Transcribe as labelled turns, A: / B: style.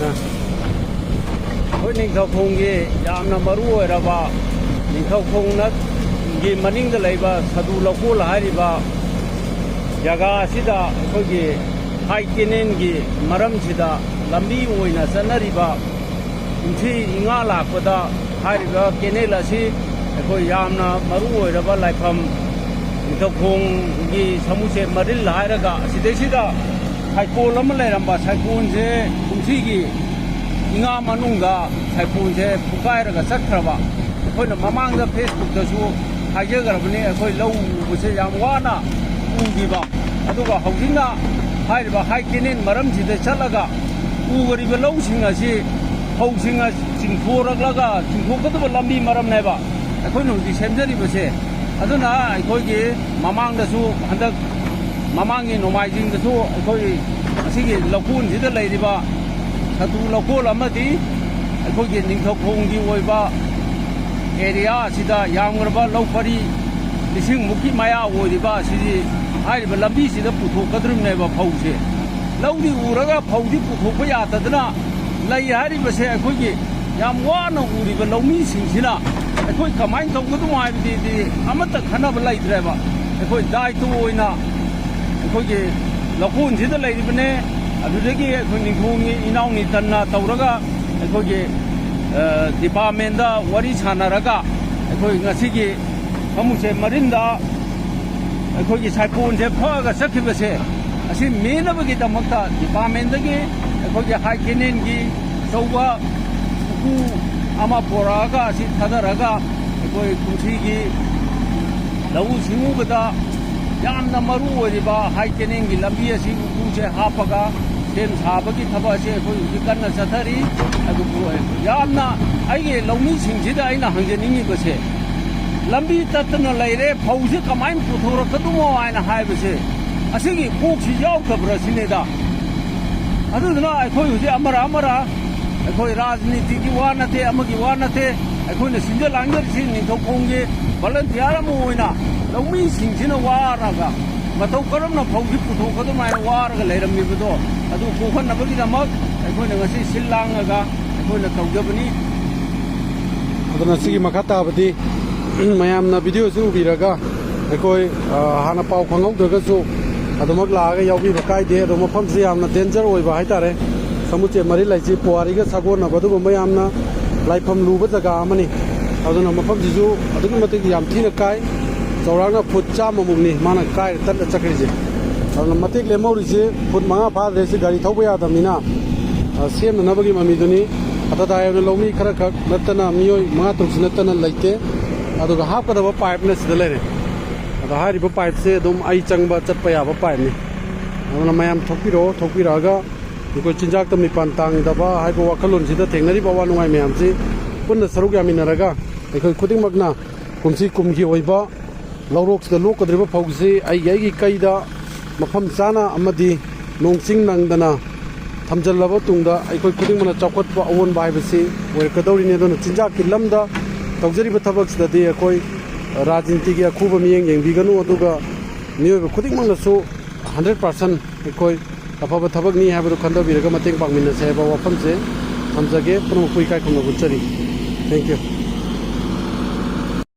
A: ꯑꯩꯈꯣꯏ ꯅꯤꯡꯊꯧꯈꯣꯡꯒꯤ ꯌꯥꯝꯅ ꯃꯔꯨ ꯑꯣꯏꯔꯕ ꯅꯤꯡꯊꯧꯈꯣꯡꯒꯤ ꯃꯅꯤꯡꯗ ꯂꯩꯕ ꯁꯗꯨ ꯂꯧꯀꯣꯜ ꯍꯥꯏꯔꯤꯕ ꯖꯒꯥ ꯑꯁꯤꯗ ꯑꯩꯈꯣꯏꯒꯤ ꯍꯥꯏ ꯀꯦꯅꯦꯜꯒꯤ ꯃꯔꯝꯁꯤꯗ ꯂꯝꯕꯤ ꯑꯣꯏꯅ ꯆꯠꯅꯔꯤꯕ ꯀꯨꯝꯁꯤ ꯏꯉꯥ ꯂꯥꯛꯄꯗ ꯍꯥꯏꯔꯤꯕ ꯀꯦꯅꯦꯜ ꯑꯁꯤ ꯑꯩꯈꯣꯏ ꯌꯥꯝꯅ ꯃꯔꯨ ꯑꯣꯏꯔꯕ ꯂꯥꯏꯐꯝ ꯅꯤꯡꯊꯧꯈꯣꯡꯒꯤ ꯁꯃꯨꯁꯦ ꯃꯔꯤꯜ ꯍꯥꯏꯔꯒ ꯑꯁꯤꯗꯩꯁꯤꯗ ꯁꯥꯏꯀꯣꯜ ꯑꯃ ꯂꯩꯔꯝꯕ ꯁꯥꯏꯀꯣꯜꯁꯦ ꯀꯨꯝꯁꯤꯒꯤ ꯏꯉꯥ ꯃꯅꯨꯡꯗ ꯁꯥꯏꯀꯣꯜꯁꯦ ꯐꯨꯒꯥꯏꯔꯒ ꯆꯠꯈ꯭ꯔꯕ ꯑꯩꯈꯣꯏꯅ ꯃꯃꯥꯡꯗ ꯐꯦꯁꯕꯨꯛꯇꯁꯨ ꯍꯥꯏꯖꯈ꯭ꯔꯕꯅꯤ ꯑꯩꯈꯣꯏ ꯂꯧ ꯎꯕꯁꯦ ꯌꯥꯝ ꯋꯥꯅ ꯎꯈꯤꯕ ꯑꯗꯨꯒ ꯍꯧꯖꯤꯛꯅ ꯍꯥꯏꯔꯤꯕ ꯍꯥꯏ ꯀꯦꯅꯦꯜ ꯃꯔꯝꯁꯤꯗ ꯆꯠꯂꯒ ꯎꯒꯔꯤꯕ ꯂꯧꯁꯤꯡ ꯑꯁꯤ ꯐꯧꯁꯤꯡ ꯆꯤꯡꯊꯣꯛꯀꯗꯕ ꯂꯝꯕꯤ ꯃꯔꯝꯅꯦꯕ ꯑꯩꯈꯣꯏꯅ ꯍꯧꯖꯤꯛ ꯁꯦꯝꯖꯔꯤꯕꯁꯦ ꯑꯗꯨꯅ ꯑꯩꯈꯣꯏꯒꯤ ꯃꯃꯥꯡꯗꯁꯨ ꯍꯟꯗꯛ ꯃꯃꯥꯡꯒꯤ ꯅꯣꯡꯃꯥꯏꯖꯤꯡꯗꯁꯨ ꯑꯩꯈꯣꯏ ꯑꯁꯤꯒꯤ ꯂꯧꯀꯣꯟꯁꯤꯗ ꯂꯩꯔꯤꯕ ꯁꯗꯨ ꯂꯧꯀꯣꯜ ꯑꯃꯗꯤ ꯑꯩꯈꯣꯏꯒꯤ ꯅꯤꯡꯊꯧꯈꯣꯡꯒꯤ ꯑꯣꯏꯕ ꯑꯦꯔꯤꯌꯥ ꯑꯁꯤꯗ ꯌꯥꯝꯈ꯭ꯔꯕ ꯂꯧ ꯄꯔꯤ 1000ꯃꯨꯛꯀꯤ ꯃꯌꯥ ꯑꯣꯏꯔꯤꯕ ꯑꯁꯤꯗꯤ ꯍꯥꯏꯔꯤꯕ ꯂꯝꯕꯤꯁꯤꯗ ꯄꯨꯊꯣꯛꯀꯗꯧꯔꯤꯕꯅꯦꯕ ꯐꯧꯁꯦ ꯂꯧꯗꯤ ꯎꯔꯒ ꯐꯧꯗꯤ ꯄꯨꯊꯣꯛꯄ ꯌꯥꯗꯗꯅ ꯂꯩ ꯍꯥꯏꯔꯤꯕꯁꯦ ꯑꯩꯈꯣꯏꯒꯤ ꯌꯥꯝ ꯋꯥꯅ ꯎꯔꯤꯕ ꯂꯧꯃꯤꯁꯤꯡꯁꯤꯅ ꯑꯩꯈꯣꯏ ꯀꯃꯥꯏꯅ ꯇꯧꯒꯗꯃꯣ ꯍꯥꯏꯕꯗꯤ ꯑꯃꯠꯇ ꯈꯟꯅꯕ ꯂꯩꯇ꯭ꯔꯦꯕ ꯑꯩꯈꯣꯏ ꯗꯥꯏꯇꯨ ꯑꯣꯏꯅ ꯑꯩꯈꯣꯏꯒꯤ ꯂꯧꯀꯣꯟꯁꯤꯗ ꯂꯩꯔꯤꯕꯅꯦ ꯑꯗꯨꯗꯒꯤ ꯑꯩꯈꯣꯏ ꯅꯤꯡꯊꯧꯒꯤ ꯏꯅꯥꯎꯅꯤ ꯇꯟꯅ ꯇꯧꯔꯒ ꯑꯩꯈꯣꯏꯒꯤ ꯗꯤꯄꯥꯔꯠꯃꯦꯟꯗ ꯋꯥꯔꯤ ꯁꯥꯟꯅꯔꯒ ꯑꯩꯈꯣꯏ ꯉꯁꯤꯒꯤ ꯁꯃꯨꯁꯦ ꯃꯔꯤꯟꯗ ꯑꯩꯈꯣꯏꯒꯤ ꯁꯥꯏꯀꯣꯟꯁꯦ ꯐꯛꯑꯒ ꯆꯠꯈꯤꯕꯁꯦ ꯑꯁꯤ ꯃꯦꯟꯅꯕꯒꯤꯗꯃꯛꯇ ꯗꯤꯄꯥꯔꯠꯃꯦꯟꯗꯒꯤ ꯑꯩꯈꯣꯏꯒꯤ ꯍꯥꯏ ꯀꯦꯅꯦꯜꯒꯤ ꯑꯆꯧꯕ ꯎꯀꯨ ꯑꯃ ꯄꯣꯔꯛꯑꯒ ꯑꯁꯤ ꯊꯥꯗꯔꯒ ꯑꯩꯈꯣꯏ ꯀꯨꯝꯁꯤꯒꯤ ꯂꯧꯎ ꯁꯤꯡꯎꯕꯗ ꯌꯥꯝꯅ ꯃꯔꯨ ꯑꯣꯏꯔꯤꯕ ꯍꯥꯏ ꯀꯦꯅꯦꯜꯒꯤ ꯂꯝꯕꯤ ꯑꯁꯤ ꯎꯀꯨꯁꯦ ꯍꯥꯞꯄꯒ ꯁꯦꯝ ꯁꯥꯕꯒꯤ ꯊꯕꯛ ꯑꯁꯤ ꯑꯩꯈꯣꯏ ꯍꯧꯖꯤꯛ ꯀꯟꯅ ꯆꯠꯊꯔꯤ ꯑꯗꯨꯕꯨ ꯌꯥꯝꯅ ꯑꯩꯒꯤ ꯂꯧꯃꯤꯁꯤꯡꯁꯤꯗ ꯑꯩꯅ ꯍꯪꯖꯅꯤꯡꯉꯤꯕꯁꯦ ꯂꯝꯕꯤ ꯇꯠꯇꯅ ꯂꯩꯔꯦ ꯐꯧꯁꯦ ꯀꯃꯥꯏꯅ ꯄꯨꯊꯣꯔꯛꯀꯗꯃꯣ ꯍꯥꯏꯅ ꯍꯥꯏꯕꯁꯦ ꯑꯁꯤꯒꯤ ꯀꯣꯛꯁꯤ ꯌꯥꯎꯗꯕ꯭ꯔꯥ ꯁꯤꯅꯦꯗ ꯑꯗꯨꯗꯨꯅ ꯑꯩꯈꯣꯏ ꯍꯧꯖꯤꯛ ꯑꯃꯔ ꯑꯩꯈꯣꯏ ꯔꯥꯖꯅꯤꯇꯤꯒꯤ ꯋꯥ ꯅꯠꯇꯦ ꯑꯃꯒꯤ ꯋꯥ ꯅꯠꯇꯦ ꯑꯩꯈꯣꯏꯅ ꯁꯤꯟꯖ ꯂꯥꯡꯖꯔꯤꯁꯤ ꯅꯤꯡꯊꯧꯈꯣꯡꯒꯤ ꯚꯣꯂꯟꯇꯤꯌꯥꯔ ꯑꯃ ꯑꯣꯏꯅ ꯂꯧꯃꯤꯁꯤꯡꯁꯤꯅ ꯋꯥꯔꯒ ꯃꯇꯧ ꯀꯔꯝꯅ ꯐꯧꯁꯤ ꯄꯨꯊꯣꯛꯀꯗꯕ ꯍꯥꯏꯅ ꯋꯥꯔꯒ ꯂꯩꯔꯝꯃꯤꯕꯗꯣ ꯑꯗꯨ ꯀꯣꯛꯍꯟꯅꯕꯒꯤꯗꯃꯛ ꯑꯩꯈꯣꯏꯅ ꯉꯁꯤ ꯁꯤꯜ ꯂꯥꯡꯉꯒ ꯑꯩꯈꯣꯏꯅ ꯇꯧꯖꯕꯅꯤ
B: ꯑꯗꯨꯅ ꯁꯤꯒꯤ ꯃꯈꯥ ꯇꯥꯕꯗꯤ ꯃꯌꯥꯝꯅ ꯚꯤꯗꯤꯑꯣꯁꯤ ꯎꯕꯤꯔꯒ ꯑꯩꯈꯣꯏ ꯍꯥꯟꯅ ꯄꯥꯎ ꯈꯪꯍꯧꯗ꯭ꯔꯒꯁꯨ ꯑꯗꯨꯃꯛ ꯂꯥꯛꯑꯒ ꯌꯥꯎꯕꯤꯕ ꯀꯥꯏꯗꯦ ꯑꯗꯣ ꯃꯐꯝꯁꯤ ꯌꯥꯝꯅ ꯗꯦꯟꯖꯔ ꯑꯣꯏꯕ ꯍꯥꯏꯇꯥꯔꯦ ꯁꯃꯨꯆꯦ ꯃꯔꯤ ꯂꯩꯁꯤ ꯄꯨꯋꯥꯔꯤꯒ ꯁꯥꯒꯣꯟꯅꯕ ꯑꯗꯨꯒꯨꯝꯕ ꯌꯥꯝꯅ ꯂꯥꯏꯐꯝ ꯂꯨꯕ ꯖꯒꯥ ꯑꯃꯅꯤ ꯑꯗꯨꯅ ꯃꯐꯝꯁꯤꯁꯨ ꯑꯗꯨꯛꯀꯤ ꯃꯇꯤꯛ ꯌꯥꯝ ꯊꯤꯅ ꯀꯥꯏ ꯆꯥꯎꯔꯥꯛꯅ ꯐꯨꯠ 100ꯃꯨꯛꯅꯤ ꯃꯥꯅ ꯀꯥꯏꯔ ꯇꯠꯂ ꯆꯠꯈ꯭ꯔꯤꯁꯦ ꯑꯗꯨꯅ ꯃꯇꯦꯛ ꯂꯦꯝꯍꯧꯔꯤꯁꯤ ꯐꯨꯠ 5 ꯐꯥꯗ꯭ꯔꯦ ꯁꯤ ꯒꯥꯔꯤ ꯊꯧꯕ ꯌꯥꯗꯕꯅꯤꯅ ꯁꯦꯝꯅꯅꯕꯒꯤ ꯃꯃꯤꯗꯨꯅꯤ ꯑꯇꯥ ꯌꯥꯎꯅ ꯂꯧꯃꯤ ꯈꯔ ꯈꯛ ꯅꯠꯇꯅ ꯃꯤꯑꯣꯏ 5-6 ꯅꯠꯇꯅ ꯂꯩꯇꯦ ꯑꯗꯨꯒ ꯍꯥꯞꯀꯗꯕ ꯄꯥꯏꯞꯅ ꯁꯤꯗ ꯂꯩꯔꯦ ꯑꯗꯣ ꯍꯥꯏꯔꯤꯕ ꯄꯥꯏꯞꯁꯦ ꯑꯗꯨꯝ ꯑꯩ ꯆꯪꯕ ꯆꯠꯄ ꯌꯥꯕ ꯄꯥꯏꯞꯅꯤ ꯑꯗꯨꯅ ꯃꯌꯥꯝ ꯊꯣꯛꯄꯤꯔꯛꯑꯒ ꯑꯩꯈꯣꯏ ꯆꯤꯟꯖꯥꯛꯇ ꯃꯤꯄꯥꯟ ꯇꯥꯡꯗꯕ ꯍꯥꯏꯕ ꯋꯥꯈꯜꯂꯣꯟꯁꯤꯗ ꯊꯦꯡꯅꯔꯤꯕ ꯑꯋꯥ ꯅꯨꯡꯉꯥꯏ ꯃꯌꯥꯝꯁꯤ ꯄꯨꯟꯅ ꯁꯔꯨꯛ ꯌꯥꯃꯤꯟꯅꯔꯒ ꯑꯩꯈꯣꯏ ꯈꯨꯗꯤꯡꯃꯛꯅ ꯀꯨꯝꯁꯤ ꯀꯨꯝꯒꯤ ꯑꯣꯏꯕ ꯂꯧꯔꯣꯛꯁꯤꯗ ꯂꯣꯛꯀꯗꯧꯔꯤꯕ ꯐꯧꯁꯤ ꯑꯩꯒꯤ ꯀꯩꯗ ꯃꯐꯝ ꯆꯥꯅ ꯑꯃꯗꯤ ꯅꯣꯡ ꯆꯤꯡ ꯅꯪꯗꯅ ꯊꯝꯖꯤꯜꯂꯕ ꯇꯨꯡꯗ ꯑꯩꯈꯣꯏ ꯈꯨꯗꯤꯡꯃꯛꯅ ꯆꯥꯎꯈꯠꯄ ꯑꯑꯣꯟꯕ ꯍꯥꯏꯕꯁꯤ ꯑꯣꯏꯔꯛꯀꯗꯧꯔꯤꯅꯤ ꯑꯗꯨꯅ ꯆꯤꯟꯖꯥꯛꯀꯤ ꯂꯝꯗ ꯇꯧꯖꯔꯤꯕ ꯊꯕꯛꯁꯤꯗꯗꯤ ꯑꯩꯈꯣꯏ ꯔꯥꯖꯅꯤꯇꯤꯒꯤ ꯑꯈꯨꯕ ꯃꯤꯠꯌꯦꯡ ꯌꯦꯡꯕꯤꯒꯅꯨ ꯑꯗꯨꯒ ꯃꯤꯑꯣꯏꯕ ꯈꯨꯗꯤꯡꯃꯛꯅꯁꯨ 100% ꯑꯩꯈꯣই ꯑꯐꯕ ꯊꯕꯛꯅꯤ ꯍꯥꯏꯕꯗꯨ ꯈꯟꯊꯕꯤꯔꯒ ꯃꯇꯦꯡ ꯄꯥꯡꯃꯤꯟꯅꯁꯦ ꯍꯥꯏꯕ ꯋꯥꯐꯝꯁꯦ ꯊꯝꯖꯒꯦ ꯄꯨꯝꯅꯃꯛꯄꯨ ꯏꯀꯥꯏ ꯈꯨꯝꯅ ꯎꯠꯆꯔꯤ ꯊꯦꯡꯛ ꯌꯨ